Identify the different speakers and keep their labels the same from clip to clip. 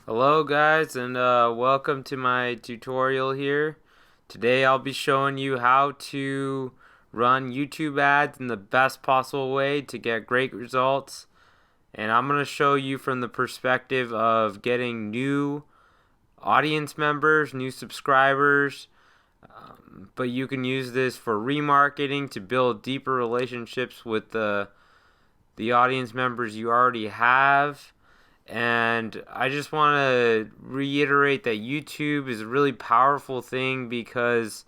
Speaker 1: Hello guys, and welcome to my tutorial here. Today I'll be showing you how to run YouTube ads in the best possible way to get great results. And I'm going to show you from the perspective of getting new audience members, new subscribers, but you can use this for remarketing to build deeper relationships with the audience members you already have. And I just want to reiterate that YouTube is a really powerful thing because,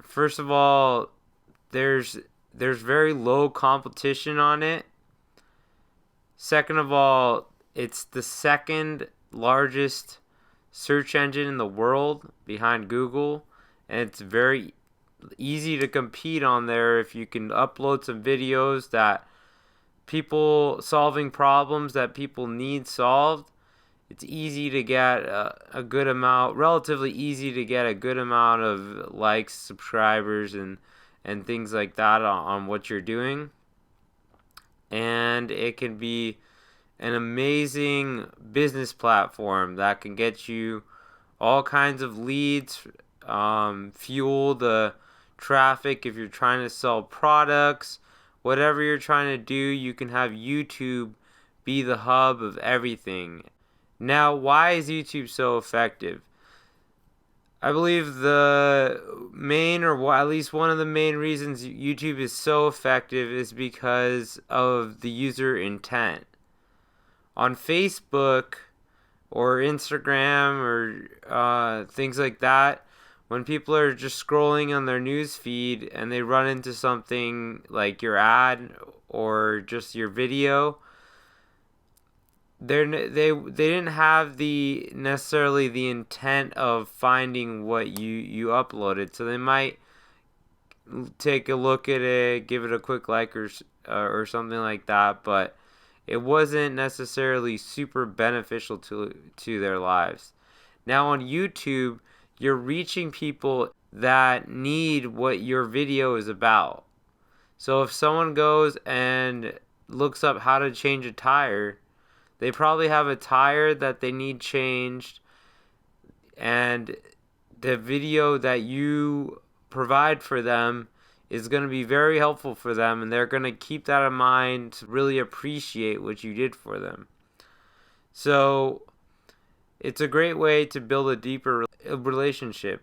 Speaker 1: first of all, there's very low competition on it. Second of all, it's the second largest search engine in the world behind Google, and it's very easy to compete on there if you can upload some videos that people solving problems that people need solved. It's easy to get a good amount, relatively easy to get a good amount of likes, subscribers, and things like that on what you're doing. And it can be an amazing business platform that can get you all kinds of leads, fuel the traffic if you're trying to sell products. Whatever you're trying to do, you can have YouTube be the hub of everything. Now, why is YouTube so effective? I believe the main, or at least one of the main reasons YouTube is so effective is because of the user intent. On Facebook or Instagram or things like that, when people are just scrolling on their news feed and they run into something like your ad or just your video, they didn't have the necessarily the intent of finding what you uploaded, so they might take a look at it, give it a quick like or something like that, but it wasn't necessarily super beneficial to their lives. Now on YouTube, you're reaching people that need what your video is about. So if someone goes and looks up how to change a tire, they probably have a tire that they need changed, and the video that you provide for them is going to be very helpful for them, and they're going to keep that in mind to really appreciate what you did for them. So it's a great way to build a deeper relationship.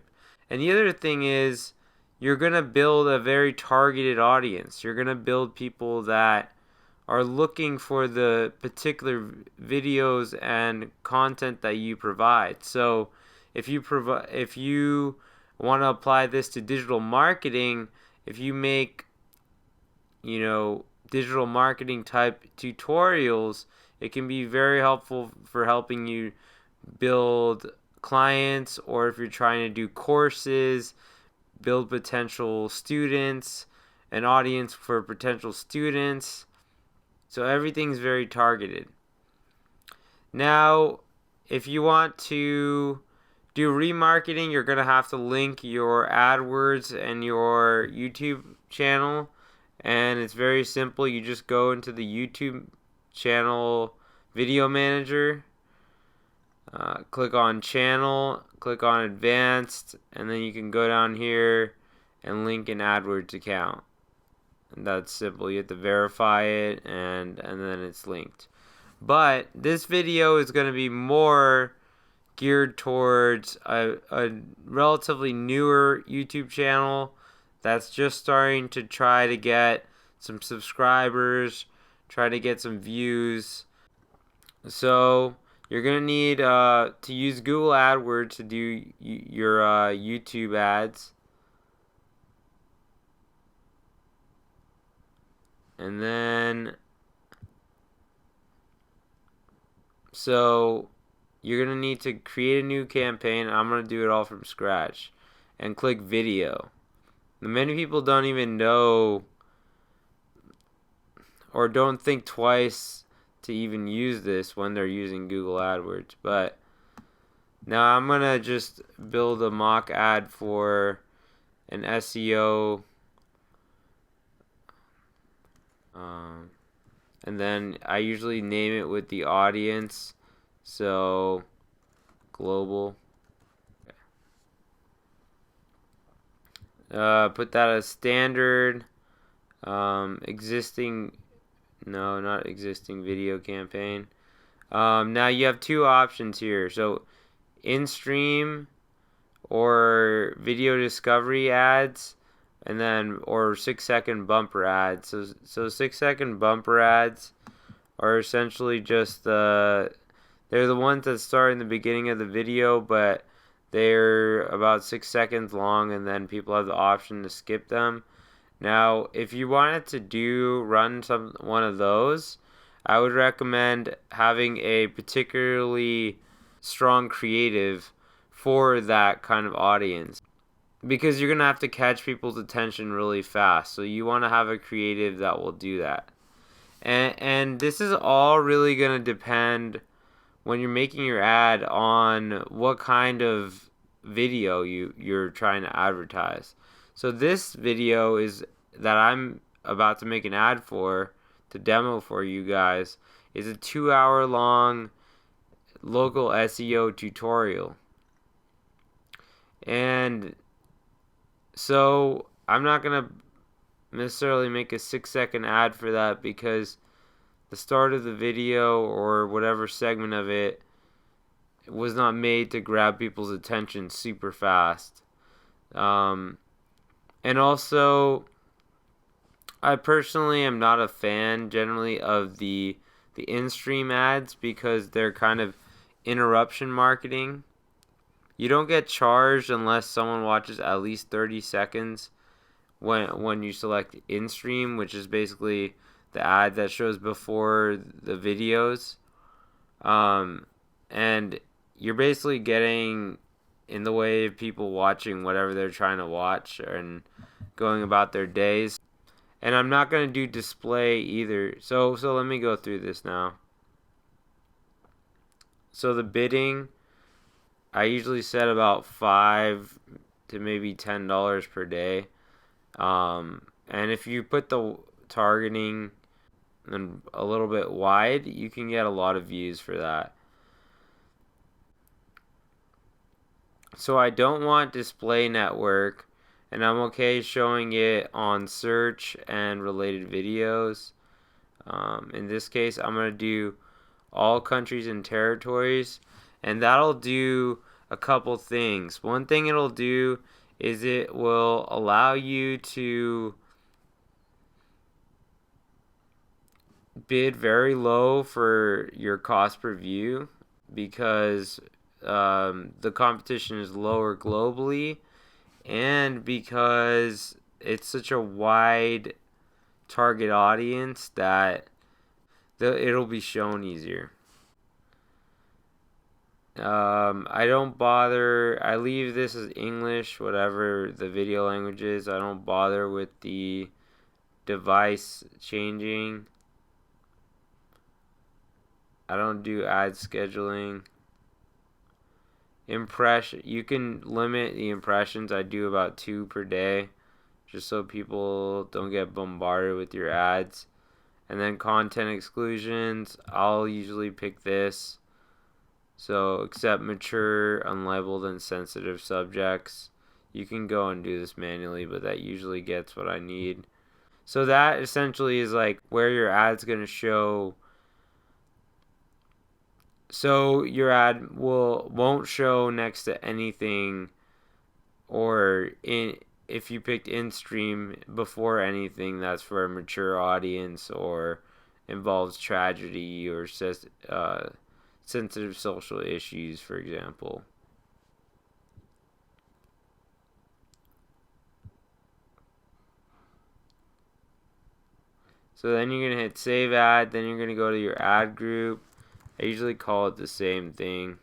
Speaker 1: And the other thing is, you're going to build a very targeted audience. You're going to build people that are looking for the particular videos and content that you provide. So if you want to apply this to digital marketing, if you make, digital marketing type tutorials, it can be very helpful for helping you build clients, or if you're trying to do courses, build potential students, an audience for potential students. So everything's very targeted. Now, if you want to do remarketing, you're going to have to link your AdWords and your YouTube channel. And it's very simple. You just go into the YouTube channel video manager, click on channel, click on advanced, and then you can go down here and link an AdWords account. And that's simple. You have to verify it, and then it's linked. But this video is going to be more geared towards a relatively newer YouTube channel that's just starting to try to get some subscribers, try to get some views. So you're going to need to use Google AdWords to do your YouTube ads. And then, so you're going to need to create a new campaign. I'm going to do it all from scratch. And click video. Many people don't even know or don't think twice to even use this when they're using Google AdWords. But now I'm going to just build a mock ad for an SEO. And then I usually name it with the audience. So global. Put that as standard. Existing, no, not existing video campaign. Now you have two options here. So in-stream or video discovery ads, and then or 6-second bumper ads. So 6-second bumper ads are essentially just they're the ones that start in the beginning of the video, but they're about 6 seconds long, and then people have the option to skip them. Now, if you wanted to run one of those, I would recommend having a particularly strong creative for that kind of audience, because you're going to have to catch people's attention really fast. So you want to have a creative that will do that. And this is all really going to depend when you're making your ad on what kind of video you're trying to advertise. So this video is that I'm about to make an ad for, to demo for you guys, is a 2-hour long local SEO tutorial. And so I'm not going to necessarily make a 6-second ad for that, because the start of the video or whatever segment of it was not made to grab people's attention super fast. And also, I personally am not a fan generally of the in-stream ads, because they're kind of interruption marketing. You don't get charged unless someone watches at least 30 seconds when you select in-stream, which is basically the ad that shows before the videos. And you're basically getting in the way of people watching whatever they're trying to watch and going about their days. And I'm not going to do display either. So let me go through this now. So the bidding, I usually set about $5 to maybe $10 per day. And if you put the targeting and a little bit wide, you can get a lot of views for that. So I don't want display network, and I'm okay showing it on search and related videos. In this case, I'm going to do all countries and territories, and that'll do a couple things. One thing it'll do is it will allow you to bid very low for your cost per view, because the competition is lower globally, and because it's such a wide target audience that it'll be shown easier. I don't bother. I leave this as English, whatever the video language is. I don't bother with the device changing. I don't do ad scheduling. You can limit the impressions. I do about 2 per day, just so people don't get bombarded with your ads. And then content exclusions, I'll usually pick this. So accept mature, unlabeled, and sensitive subjects. You can go and do this manually, but that usually gets what I need. So that essentially is like where your ad's going to show. So your ad won't show next to anything, or if you picked in-stream before anything that's for a mature audience or involves tragedy or sensitive social issues, for example. So then you're going to hit save ad, then you're going to go to your ad group. I usually call it the same thing.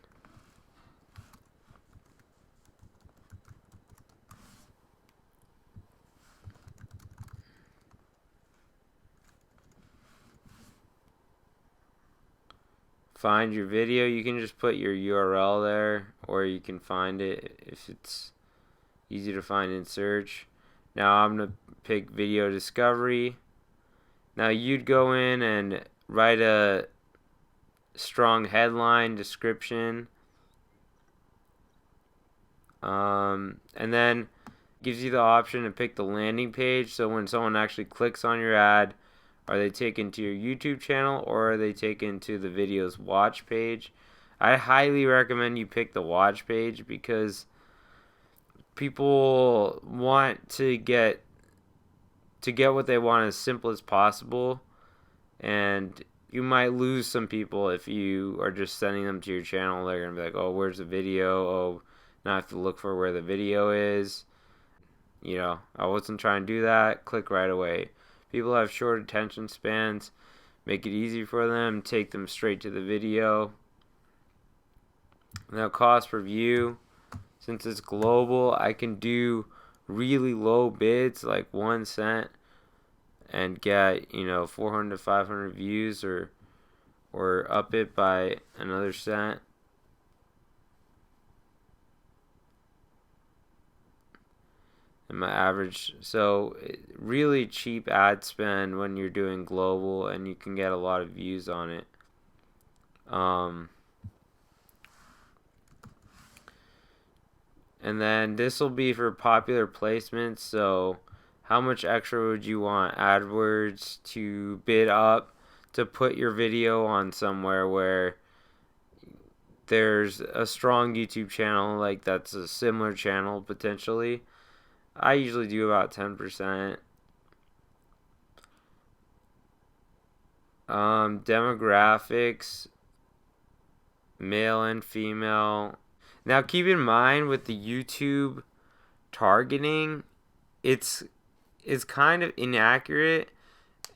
Speaker 1: Find your video. You can just put your URL there, or you can find it if it's easy to find in search. Now I'm going to pick video discovery. Now you'd go in and write a strong headline, description, and then gives you the option to pick the landing page. So when someone actually clicks on your ad, are they taken to your YouTube channel or are they taken to the video's watch page? I highly recommend you pick the watch page because people want to get what they want as simple as possible, and you might lose some people if you are just sending them to your channel. They're gonna be like, oh, where's the video? Oh, now I have to look for where the video is. I wasn't trying to do that. Click right away. People have short attention spans. Make it easy for them. Take them straight to the video. Now, cost per view. Since it's global, I can do really low bids, like 1 cent, and get 400 to 500 views, or up it by another cent. And my average, so really cheap ad spend when you're doing global, and you can get a lot of views on it. And then this will be for popular placements. So how much extra would you want AdWords to bid up to put your video on somewhere where there's a strong YouTube channel, like that's a similar channel potentially? I usually do about 10%. Demographics, male and female. Now keep in mind with the YouTube targeting, it's kind of inaccurate,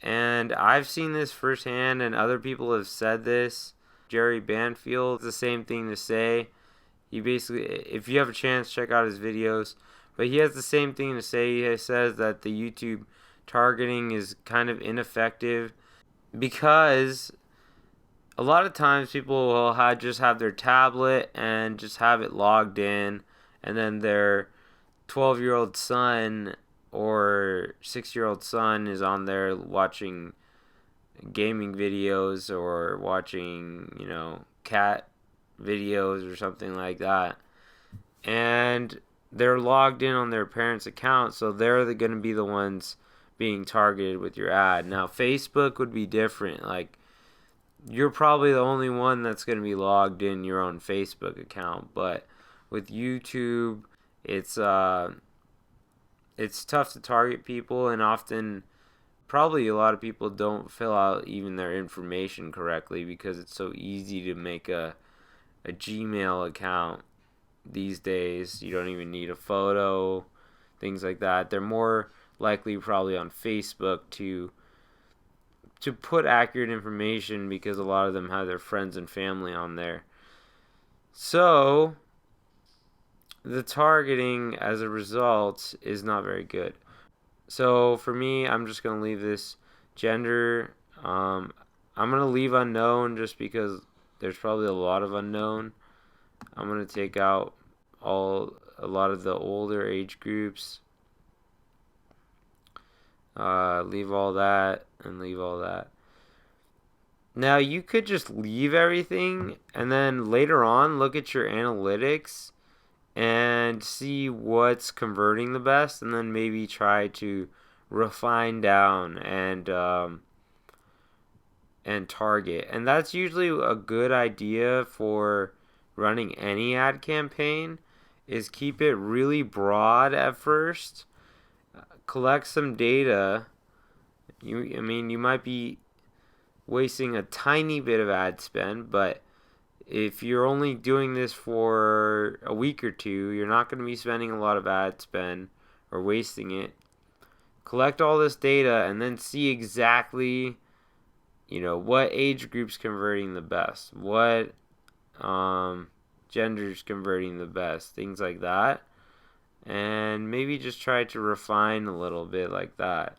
Speaker 1: and I've seen this firsthand, and other people have said this. Jerry Banfield, the same thing to say. He basically, if you have a chance, check out his videos. But he has the same thing to say. He says that the YouTube targeting is kind of ineffective because a lot of times people will just have their tablet and just have it logged in, and then their 12-year-old son or 6-year-old son is on there watching gaming videos or watching, cat videos or something like that. And they're logged in on their parents' account, so they're going to be the ones being targeted with your ad. Now, Facebook would be different. Like, you're probably the only one that's going to be logged in your own Facebook account, but with YouTube, it's tough to target people, and often probably a lot of people don't fill out even their information correctly because it's so easy to make a Gmail account these days. You don't even need a photo, things like that. They're more likely probably on Facebook to put accurate information because a lot of them have their friends and family on there. So the targeting as a result is not very good. So for me, I'm just going to leave this gender. I'm going to leave unknown just because there's probably a lot of unknown. I'm going to take out a lot of the older age groups. Leave all that and leave all that. Now you could just leave everything and then later on look at your analytics and see what's converting the best, and then maybe try to refine down and target. And that's usually a good idea for running any ad campaign, is keep it really broad at first. Collect some data. You might be wasting a tiny bit of ad spend, but if you're only doing this for a week or two, you're not going to be spending a lot of ad spend or wasting it. Collect all this data and then see exactly, what age group's converting the best, what gender's converting the best, things like that. And maybe just try to refine a little bit like that.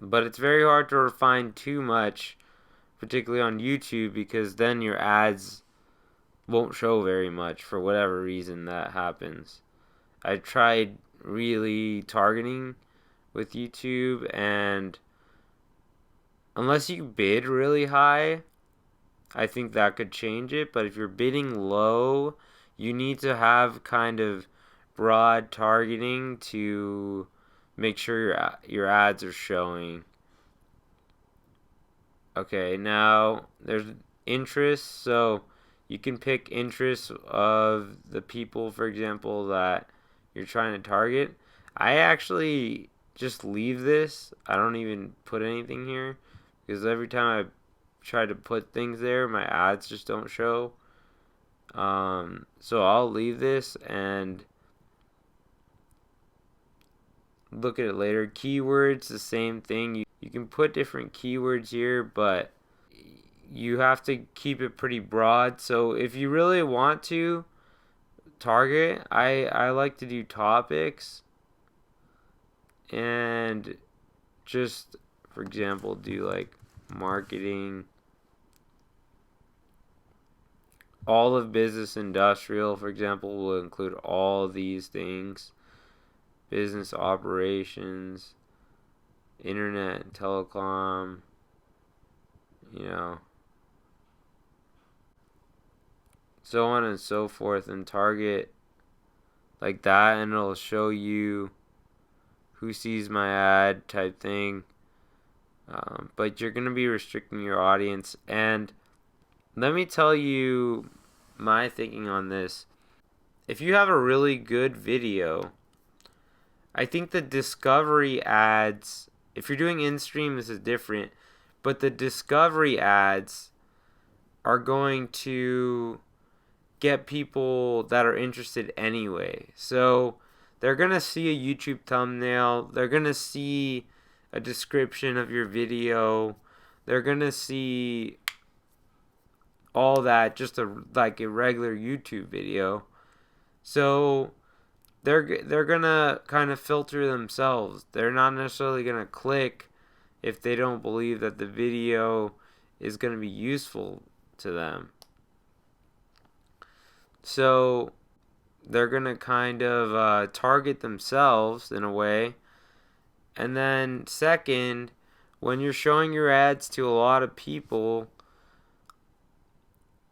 Speaker 1: But it's very hard to refine too much, particularly on YouTube, because then your ads won't show very much for whatever reason that happens. I tried really targeting with YouTube, and unless you bid really high, I think that could change it. But if you're bidding low, you need to have kind of broad targeting to make sure your ads are showing. Okay, now there's interests, so you can pick interests of the people, for example, that you're trying to target. I actually just leave this. I don't even put anything here because every time I try to put things there, my ads just don't show. So I'll leave this and look at it later. Keywords, the same thing. You can put different keywords here, but you have to keep it pretty broad. So if you really want to target, I like to do topics and just, for example, do like marketing, all of business industrial, for example, will include all these things. Business operations, internet and telecom, you know, so on and so forth, and target like that, and it'll show you who sees my ad type thing. But you're going to be restricting your audience. And let me tell you my thinking on this. If you have a really good video, I think the discovery ads, if you're doing in-stream, this is different, but the discovery ads are going to get people that are interested anyway. So they're going to see a YouTube thumbnail. They're going to see a description of your video. They're going to see all that, just like a regular YouTube video. So they're going to kind of filter themselves. They're not necessarily going to click if they don't believe that the video is going to be useful to them. So they're going to kind of target themselves in a way. And then second, when you're showing your ads to a lot of people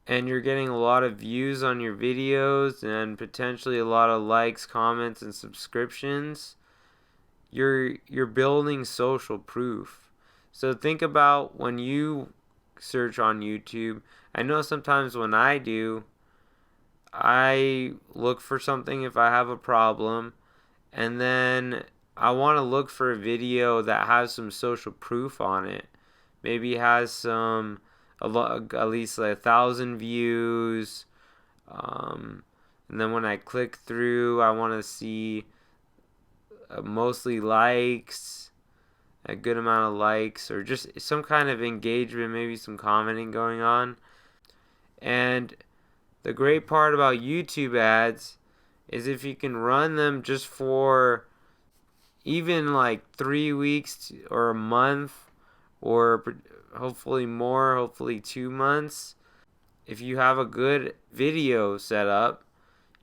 Speaker 1: and you're getting a lot of views on your videos and potentially a lot of likes, comments, and subscriptions, you're building social proof. So think about when you search on YouTube. I know sometimes when I do, I look for something if I have a problem, and then I want to look for a video that has some social proof on it. Maybe it has at least like 1,000 views. And then when I click through, I want to see mostly likes, a good amount of likes, or just some kind of engagement, maybe some commenting going on. And the great part about YouTube ads is if you can run them just for even like 3 weeks or a month, or hopefully more, hopefully 2 months. If you have a good video set up,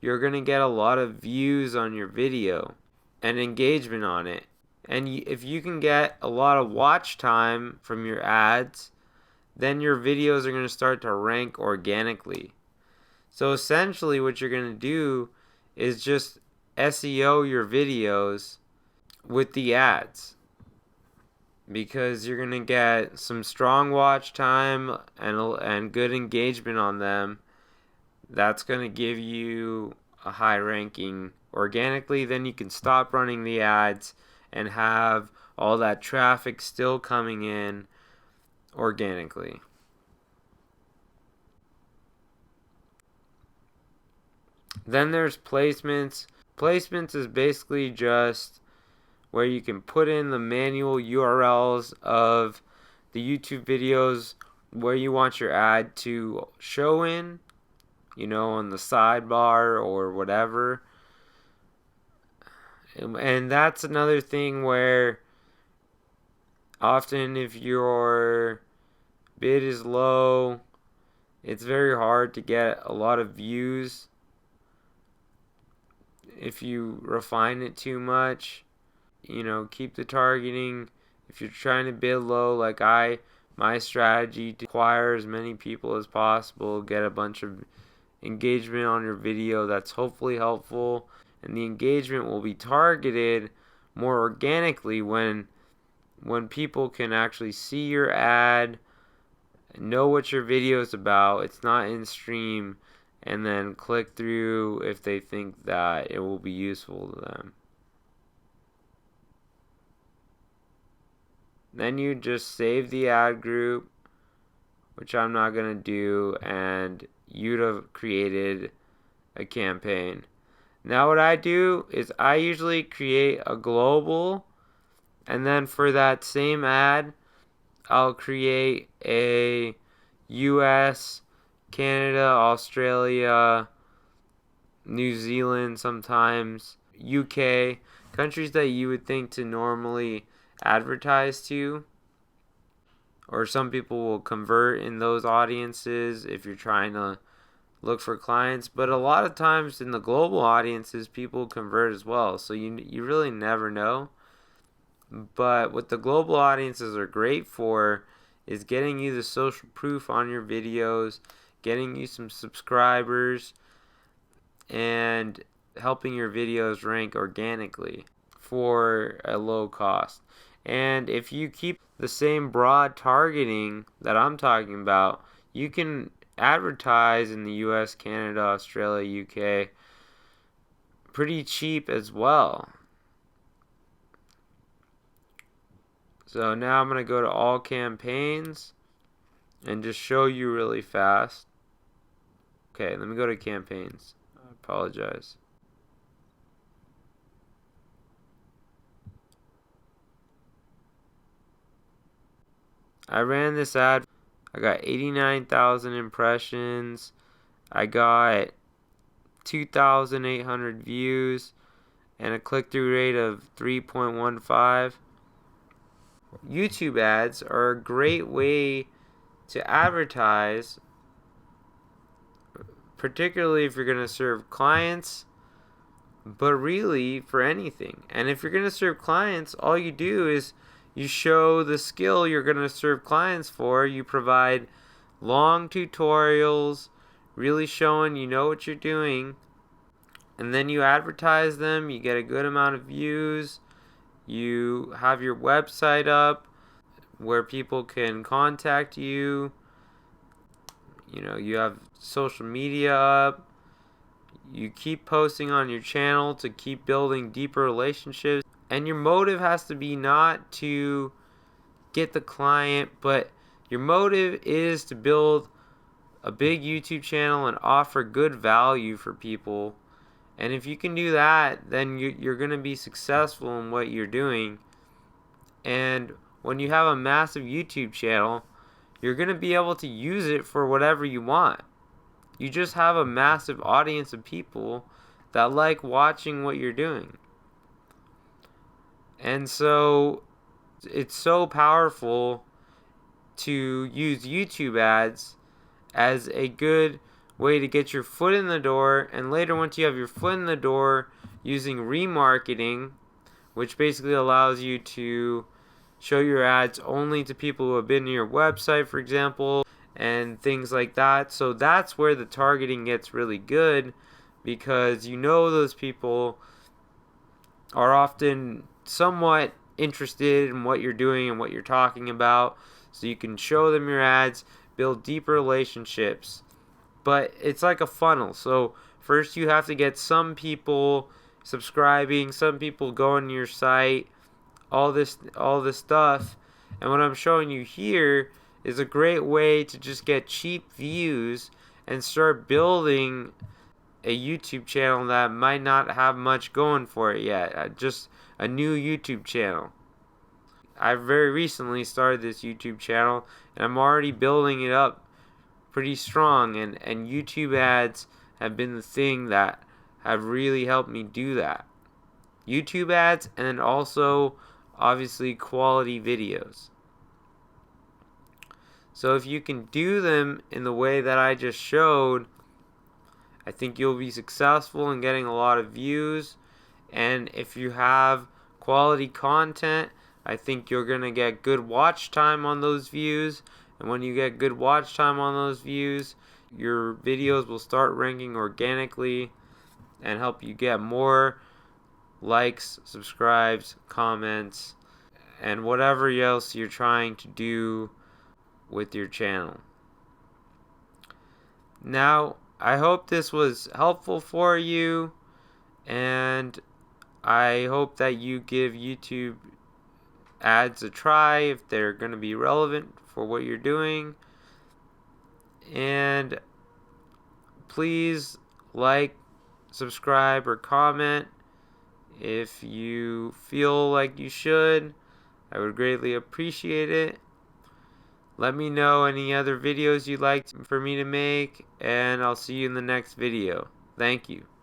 Speaker 1: you're going to get a lot of views on your video and engagement on it. And if you can get a lot of watch time from your ads, then your videos are going to start to rank organically. So essentially what you're going to do is just SEO your videos with the ads, because you're going to get some strong watch time and good engagement on them. That's going to give you a high ranking organically. Then you can stop running the ads and have all that traffic still coming in organically. Then there's placements. Placements is basically just where you can put in the manual URLs of the YouTube videos where you want your ad to show in, on the sidebar or whatever. And that's another thing where often if your bid is low, it's very hard to get a lot of views if you refine it too much. Keep the targeting If you're trying to bid low, like my strategy to acquire as many people as possible, get a bunch of engagement on your video that's hopefully helpful, and the engagement will be targeted more organically when people can actually see your ad, know what your video is about, it's not in stream, and then click through if they think that it will be useful to them. Then you just save the ad group, which I'm not going to do, and you'd have created a campaign. Now what I do is I usually create a global, and then for that same ad, I'll create a US, Canada, Australia, New Zealand sometimes, UK, countries that you would think to normally advertise to. Or some people will convert in those audiences if you're trying to look for clients. But a lot of times in the global audiences, people convert as well. So you really never know. But what the global audiences are great for is getting you the social proof on your videos, getting you some subscribers, and helping your videos rank organically for a low cost. And if you keep the same broad targeting that I'm talking about, you can advertise in the US, Canada, Australia, UK pretty cheap as well. So now I'm going to go to all campaigns and just show you really fast. Okay, let me go to campaigns. I apologize. I ran this ad. I got 89,000 impressions. I got 2,800 views and a click-through rate of 3.15. YouTube ads are a great way to advertise, particularly if you're going to serve clients, but really for anything. And if you're going to serve clients, all you do is you show the skill you're going to serve clients for. You provide long tutorials, really showing you know what you're doing. And then you advertise them. You get a good amount of views. You have your website up where people can contact you. You know, you have social media up. You keep posting on your channel to keep building deeper relationships. And your motive has to be not to get the client, but your motive is to build a big YouTube channel and offer good value for people. And if you can do that, then you're going to be successful in what you're doing. And when you have a massive YouTube channel, you're going to be able to use it for whatever you want. You just have a massive audience of people that like watching what you're doing. And so it's so powerful to use YouTube ads as a good way to get your foot in the door. And later, once you have your foot in the door, using remarketing, which basically allows you to show your ads only to people who have been to your website, for example, and things like that. So that's where the targeting gets really good, because you know those people are often somewhat interested in what you're doing and what you're talking about. So you can show them your ads, build deeper relationships. But it's like a funnel. So first you have to get some people subscribing, some people going to your site, all this stuff. And what I'm showing you here is a great way to just get cheap views and start building a YouTube channel that might not have much going for it yet. Just a new YouTube channel. I very recently started this YouTube channel and I'm already building it up pretty strong, and YouTube ads have been the thing that have really helped me do that. YouTube ads, and then also obviously quality videos. So if you can do them in the way that I just showed, I think you'll be successful in getting a lot of views. And if you have quality content, I think you're going to get good watch time on those views. And when you get good watch time on those views, your videos will start ranking organically and help you get more likes, subscribes, comments, and whatever else you're trying to do with your channel. Now, I hope this was helpful for you, and I hope that you give YouTube ads a try if they're going to be relevant for what you're doing. And please like, subscribe, or comment if you feel like you should. I would greatly appreciate it. Let me know any other videos you'd like for me to make, and I'll see you in the next video. Thank you.